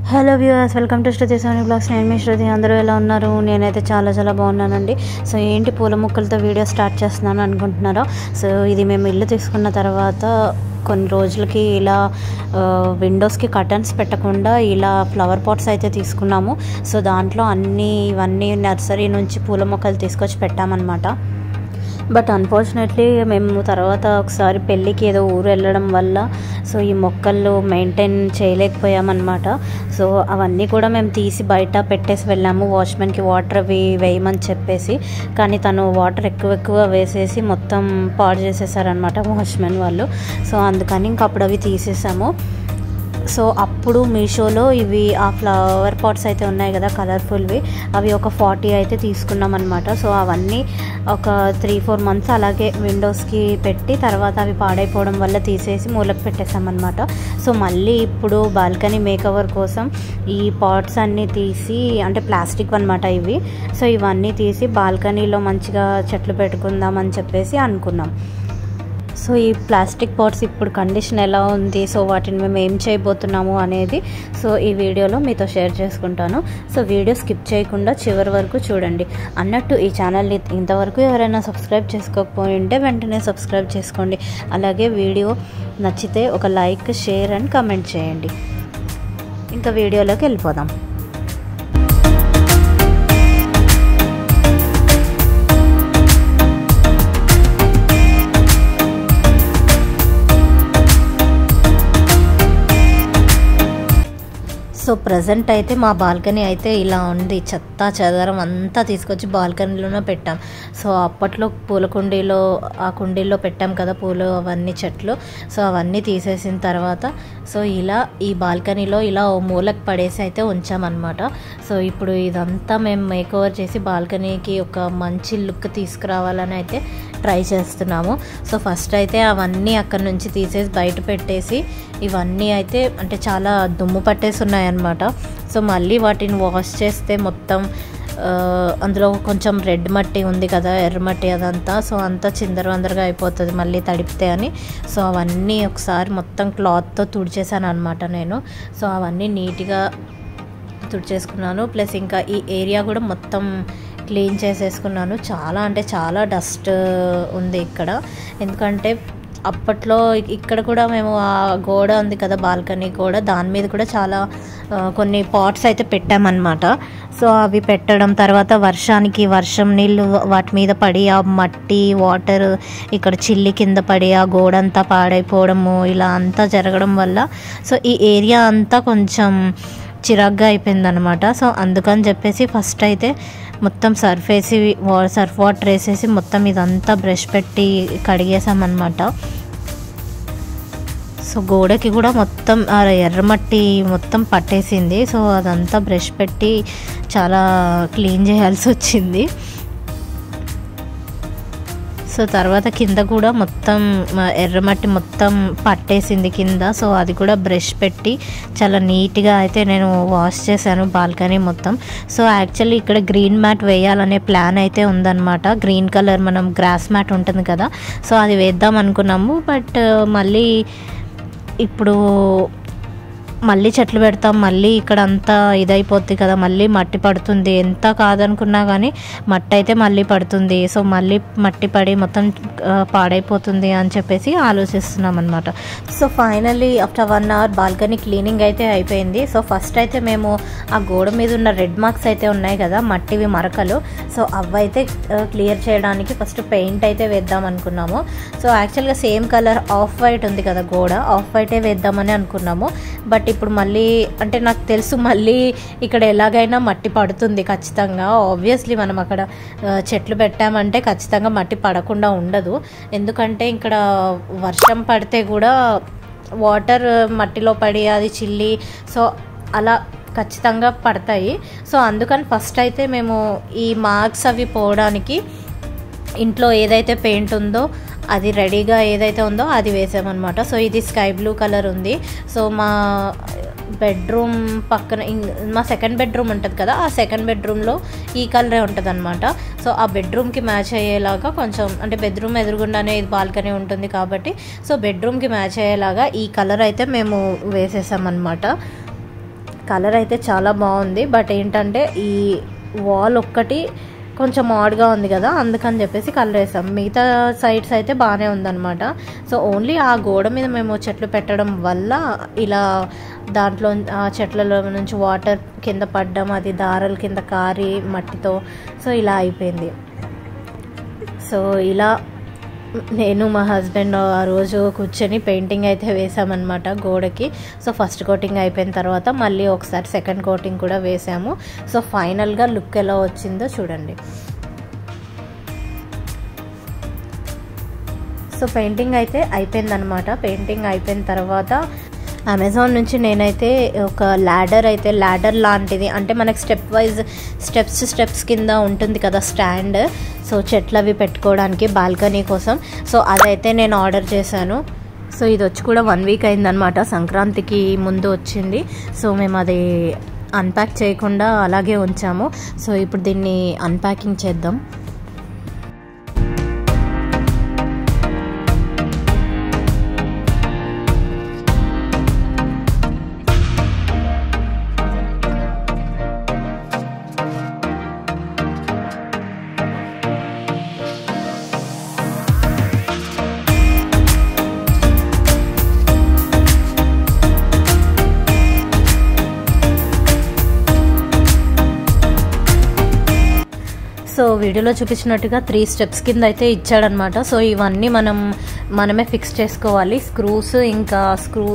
Hello viewers, welcome to Shruti Soni blogs. నేను మీ శృతి. అందరూ ఎలా ఉన్నారు? నేనైతే చాలా బాగున్నానండి. సో ఏంటి పూల మొక్కలతో వీడియో స్టార్ట్ చేస్తున్నాను అనుకుంటున్నారా? సో ఇది మేము ఇల్లు తీసుకున్న తర్వాత కొన్ని రోజులకి ఇలా విండోస్కి కర్టన్స్ పెట్టకుండా ఇలా ఫ్లవర్ పాట్స్ అయితే తీసుకున్నాము. సో దాంట్లో ఇవన్నీ నర్సరీ నుంచి పూల మొక్కలు తీసుకొచ్చి పెట్టామన్నమాట. బట్ అన్ఫార్చునేట్లీ మేము తర్వాత ఒకసారి పెళ్ళికి ఏదో ఊరు వెళ్ళడం వల్ల సో ఈ మొక్కలు మెయింటైన్ చేయలేకపోయామన్నమాట. సో అవన్నీ కూడా మేము తీసి బయట పెట్టేసి వెళ్ళాము, వాచ్మెన్కి వాటర్ అవి వేయమని చెప్పేసి. కానీ తను వాటర్ ఎక్కువ వేసేసి మొత్తం పాడు చేసేసారనమాట వాచ్మెన్ వాళ్ళు. సో అందుకని ఇంక అప్పుడు అవి తీసేసాము. సో అప్పుడు మీషోలో ఇవి ఆ ఫ్లవర్ పాట్స్ అయితే ఉన్నాయి కదా కలర్ఫుల్వి, అవి ఒక 40 అయితే తీసుకున్నాం అనమాట. సో అవన్నీ ఒక 3-4 months అలాగే విండోస్కి పెట్టి తర్వాత అవి పాడైపోవడం వల్ల తీసేసి మూలకు పెట్టేసామన్నమాట. సో మళ్ళీ ఇప్పుడు బాల్కనీ మేకవర్ కోసం ఈ పాట్స్ అన్నీ తీసి, అంటే ప్లాస్టిక్ అనమాట ఇవి. సో ఇవన్నీ తీసి బాల్కనీలో మంచిగా చెట్లు పెట్టుకుందామని చెప్పేసి అనుకున్నాం. సో ఈ ప్లాస్టిక్ పాట్స్ ఇప్పుడు కండిషన్ ఎలా ఉంది, సో వాటిని మేము ఏం చేయబోతున్నాము అనేది సో ఈ వీడియోలో మీతో షేర్ చేసుకుంటాను. సో వీడియో స్కిప్ చేయకుండా చివరి వరకు చూడండి. అన్నట్టు ఈ ఛానల్ని ఇంతవరకు ఎవరైనా సబ్స్క్రైబ్ చేసుకోకపోయి ఉంటే వెంటనే సబ్స్క్రైబ్ చేసుకోండి. అలాగే వీడియో నచ్చితే ఒక లైక్, షేర్ అండ్ కామెంట్ చేయండి. ఇంకా వీడియోలోకి వెళ్ళిపోదాం. సో ప్రజెంట్ అయితే మా బాల్కనీ అయితే ఇలా ఉంది. చెత్త చెదారం అంతా తీసుకొచ్చి బాల్కనీలోనే పెట్టాం. సో అప్పట్లో పూల కుండీలో పెట్టాం కదా పూలు, అవన్నీ చెట్లు. సో అవన్నీ తీసేసిన తర్వాత సో ఇలా ఈ బాల్కనీలో ఇలా ఓ మూలకు పడేసి అయితే ఉంచామన్నమాట. సో ఇప్పుడు ఇదంతా మేము మేకోవర్ చేసి బాల్కనీకి ఒక మంచి లుక్ తీసుకురావాలని అయితే ట్రై చేస్తున్నాము. సో ఫస్ట్ అయితే అవన్నీ అక్కడి నుంచి తీసేసి బయట పెట్టేసి, ఇవన్నీ అయితే అంటే చాలా దుమ్ము పట్టేసి ఉన్నాయన్నమాట. సో మళ్ళీ వాటిని వాష్ చేస్తే మొత్తం అందులో కొంచెం రెడ్ మట్టి ఉంది కదా, ఎర్రమట్టి అదంతా, సో అంతా చిందరవందరగా అయిపోతుంది మళ్ళీ తడిపితే అని. సో అవన్నీ ఒకసారి మొత్తం క్లాత్తో తుడిచేసాను అనమాట నేను. సో అవన్నీ నీట్గా తుడిచేసుకున్నాను. ప్లస్ ఇంకా ఈ ఏరియా కూడా మొత్తం క్లీన్ చేసేసుకున్నాను. చాలా అంటే చాలా డస్ట్ ఉంది ఇక్కడ. ఎందుకంటే అప్పట్లో ఇక్కడ కూడా మేము ఆ గోడ ఉంది కదా బాల్కనీ గోడ, దాని మీద కూడా చాలా కొన్ని పాట్స్ అయితే పెట్టామన్నమాట. సో అవి పెట్టడం తర్వాత వర్షం నీళ్ళు వాటి మీద పడి ఆ మట్టి వాటర్ ఇక్కడ చిల్లి కింద పడి ఆ గోడ అంతా పాడైపోవడము ఇలా అంతా జరగడం వల్ల సో ఈ ఏరియా అంతా కొంచెం చిరాగ్గా అయిపోయిందనమాట. సో అందుకని చెప్పేసి ఫస్ట్ అయితే మొత్తం సర్ఫ్ వాటర్ వేసేసి మొత్తం ఇదంతా బ్రష్ పెట్టి కడిగేసామన్నమాట. సో గోడకి కూడా మొత్తం ఎర్రమట్టి మొత్తం పట్టేసింది. సో అదంతా బ్రష్ పెట్టి చాలా క్లీన్ చేయాల్సి వచ్చింది. సో తర్వాత కింద కూడా మొత్తం ఎర్రమట్టి మొత్తం పట్టేసింది కింద. సో అది కూడా బ్రష్ పెట్టి చాలా నీట్గా అయితే నేను వాష్ చేశాను బాల్కనీ మొత్తం. సో యాక్చువల్లీ ఇక్కడ గ్రీన్ మ్యాట్ వేయాలనే ప్లాన్ అయితే ఉందన్నమాట. గ్రీన్ కలర్ మనం గ్రాస్ మ్యాట్ ఉంటుంది కదా, సో అది వేద్దాం అనుకున్నాము. బట్ మళ్ళీ ఇప్పుడు మళ్ళీ చెట్లు పెడతాం, మళ్ళీ ఇక్కడ అంతా ఇదైపోద్ది కదా, మళ్ళీ మట్టి పడుతుంది. ఎంత కాదనుకున్నా కానీ మట్టి అయితే మళ్ళీ పడుతుంది. సో మళ్ళీ మట్టి పడి మొత్తం పాడైపోతుంది అని చెప్పేసి ఆలోచిస్తున్నాం అనమాట. So finally after 1 hour balcony cleaning అయితే అయిపోయింది. సో ఫస్ట్ అయితే మేము ఆ గోడ మీద ఉన్న రెడ్ మార్క్స్ అయితే ఉన్నాయి కదా, మట్టివి మరకలు, సో అవైతే క్లియర్ చేయడానికి ఫస్ట్ పెయింట్ అయితే వేద్దాం అనుకున్నాము. సో యాక్చువల్గా సేమ్ కలర్ ఆఫ్ వైట్ ఉంది కదా గోడ, ఆఫ్ వైటే వేద్దామని అనుకున్నాము. బట్ ఇప్పుడు మళ్ళీ అంటే నాకు తెలుసు మళ్ళీ ఇక్కడ ఎలాగైనా మట్టి పడుతుంది ఖచ్చితంగా. ఆబ్వియస్లీ మనం అక్కడ చెట్లు పెట్టామంటే ఖచ్చితంగా మట్టి పడకుండా ఉండదు. ఎందుకంటే ఇక్కడ వర్షం పడితే కూడా వాటర్ మట్టిలో పడి అది చిల్లి సో అలా ఖచ్చితంగా పడతాయి. సో అందుకని ఫస్ట్ అయితే మేము ఈ మార్క్స్ అవి పోవడానికి ఇంట్లో ఏదైతే పెయింట్ ఉందో అది రెడీగా ఏదైతే ఉందో అది వేసామన్నమాట. సో ఇది స్కై బ్లూ కలర్ ఉంది. సో మా బెడ్రూమ్ పక్కన మా సెకండ్ బెడ్రూమ్ ఉంటుంది కదా, ఆ సెకండ్ బెడ్రూమ్లో ఈ కలరే ఉంటుంది అనమాట. సో ఆ బెడ్రూమ్కి మ్యాచ్ అయ్యేలాగా కొంచెం అంటే బెడ్రూమ్ ఎదురుగుండానే ఇది బాల్కనీ ఉంటుంది కాబట్టి సో బెడ్రూమ్కి మ్యాచ్ అయ్యేలాగా ఈ కలర్ అయితే మేము వేసేసామన్నమాట. కలర్ అయితే చాలా బాగుంది. బట్ ఏంటంటే ఈ వాల్ ఒక్కటి కొంచెం ఆడ్గా ఉంది కదా, అందుకని చెప్పేసి కలర్ వేసాం. మిగతా సైడ్స్ అయితే బాగానే ఉందన్నమాట. సో ఓన్లీ ఆ గోడ మీద మేము చెట్లు పెట్టడం వల్ల ఇలా దాంట్లో ఆ చెట్లలో నుంచి వాటర్ కింద పడ్డం, అది దారాల కింద కారి మట్టితో సో ఇలా అయిపోయింది. సో ఇలా నేను మా హస్బెండ్ ఆ రోజు కూర్చొని పెయింటింగ్ అయితే వేసామన్నమాట గోడకి. సో ఫస్ట్ కోటింగ్ అయిపోయిన తర్వాత మళ్ళీ ఒకసారి సెకండ్ కోటింగ్ కూడా వేసాము. సో ఫైనల్గా లుక్ ఎలా వచ్చిందో చూడండి. సో పెయింటింగ్ అయితే అయిపోయిందనమాట. పెయింటింగ్ అయిపోయిన తర్వాత అమెజాన్ నుంచి నేనైతే ఒక ల్యాడర్ లాంటిది, అంటే మనకి స్టెప్ వైజ్ స్టెప్స్ కింద ఉంటుంది కదా స్టాండ్, సో చెట్లు అవి పెట్టుకోవడానికి బాల్కనీ కోసం. సో అదైతే నేను ఆర్డర్ చేశాను. సో ఇది వచ్చి కూడా 1 వీక్ అయిందనమాట, సంక్రాంతికి ముందు వచ్చింది. సో మేము అది అన్ప్యాక్ చేయకుండా అలాగే ఉంచాము. సో ఇప్పుడు దీన్ని అన్ప్యాకింగ్ చేద్దాం. సో వీడియోలో చూపించినట్టుగా 3 స్టెప్స్ కింద అయితే ఇచ్చాడనమాట. సో ఇవన్నీ మనమే ఫిక్స్ చేసుకోవాలి. స్క్రూస్, ఇంకా స్క్రూ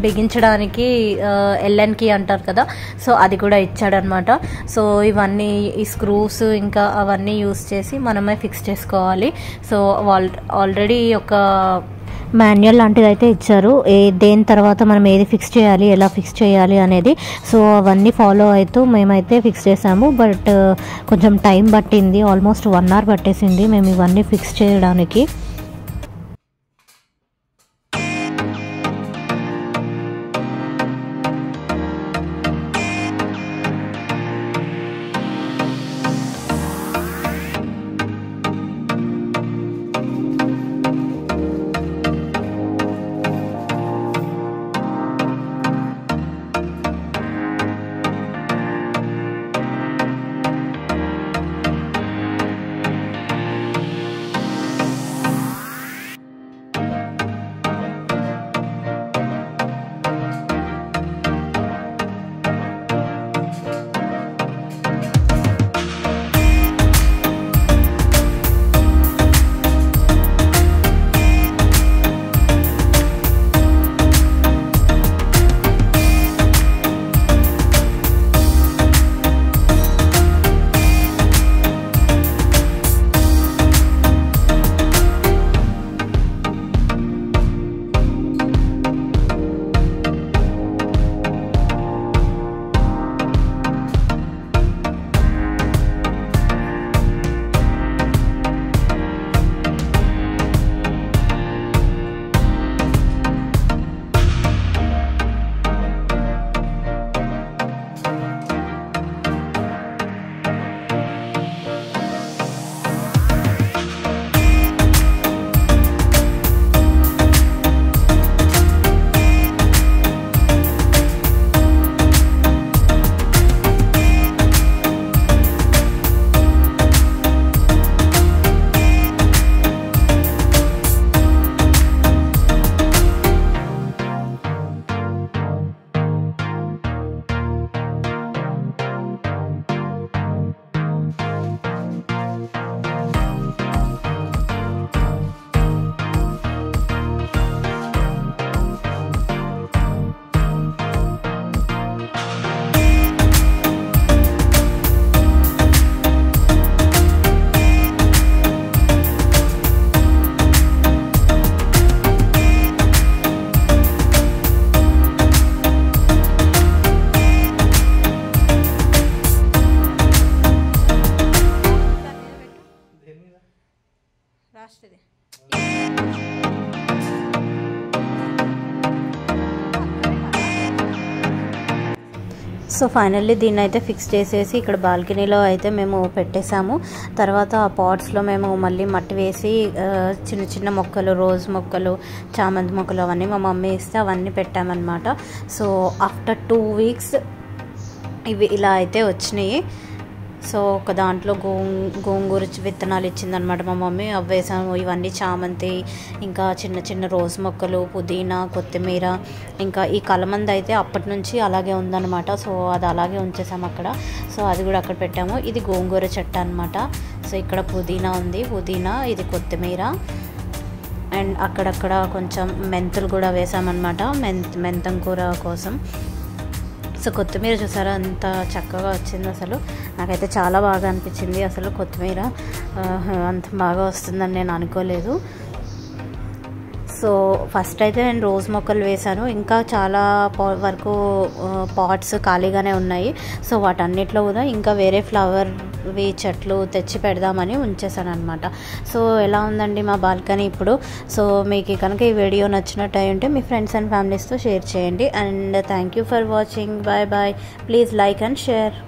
బిగించడానికి ఎల్ఎన్ కీ అంటారు కదా, సో అది కూడా ఇచ్చాడనమాట. సో ఇవన్నీ ఈ స్క్రూస్ ఇంకా అవన్నీ యూస్ చేసి మనమే ఫిక్స్ చేసుకోవాలి. సో ఆల్రెడీ ఒక మాన్యువల్ లాంటిది అయితే ఇచ్చారు, దేని తర్వాత మనం ఏది ఫిక్స్ చేయాలి, ఎలా ఫిక్స్ చేయాలి అనేది. సో అవన్నీ ఫాలో అవుతూ మేమైతే ఫిక్స్ చేసాము. బట్ కొంచెం టైం పట్టింది, ఆల్మోస్ట్ 1 అవర్ పట్టేసింది మేము ఇవన్నీ ఫిక్స్ చేయడానికి. రాష్ట్రది సో ఫైనల్లీ దీన్ని అయితే ఫిక్స్ చేసేసి ఇక్కడ బాల్కనీలో అయితే మేము పెట్టేసాము. తర్వాత ఆ పాట్స్లో మేము మళ్ళీ మట్టి వేసి చిన్న చిన్న మొక్కలు, రోజ్ మొక్కలు, చామంతి మొక్కలు అవన్నీ మా మమ్మీ ఇస్తే అవన్నీ పెట్టామన్నమాట. సో ఆఫ్టర్ 2 వీక్స్ ఇవి ఇలా అయితే వచ్చినాయి. సో ఒక దాంట్లో గోంగూర విత్తనాలు ఇచ్చిందనమాట మా మమ్మీ, అవి వేసాము. ఇవన్నీ చామంతి, ఇంకా చిన్న చిన్న రోజ్ మొక్కలు, పుదీనా, కొత్తిమీర, ఇంకా ఈ కలమంద అయితే అప్పటి నుంచి అలాగే ఉందన్నమాట. సో అది అలాగే ఉంచేసాము అక్కడ. సో అది కూడా అక్కడ పెట్టాము. ఇది గోంగూర చెట్టు అనమాట. సో ఇక్కడ పుదీనా ఉంది, పుదీనా, ఇది కొత్తిమీర, అండ్ అక్కడక్కడ కొంచెం మెంతులు కూడా వేసామన్నమాట, మెంతం కూర కోసం. సో కొత్తిమీర చూసారా అంత చక్కగా వచ్చింది. అసలు నాకైతే చాలా బాగా అనిపించింది. అసలు కొత్తిమీర అంత బాగా వస్తుందని నేను అనుకోలేదు. సో ఫస్ట్ అయితే నేను రోజ్ మొక్కలు వేశాను. ఇంకా చాలా వరకు పాట్స్ ఖాళీగానే ఉన్నాయి. సో వాటన్నిటిలో కూడా ఇంకా వేరే ఫ్లవర్వి చెట్లు తెచ్చి పెడదామని ఉంచేసాను అనమాట. సో ఎలా ఉందండి మా బాల్కనీ ఇప్పుడు. సో మీకు కనుక ఈ వీడియో నచ్చినట్టు అయి ఉంటే మీ ఫ్రెండ్స్ అండ్ ఫ్యామిలీస్తో షేర్ చేయండి. And thank you for watching. Bye bye. Please like and share.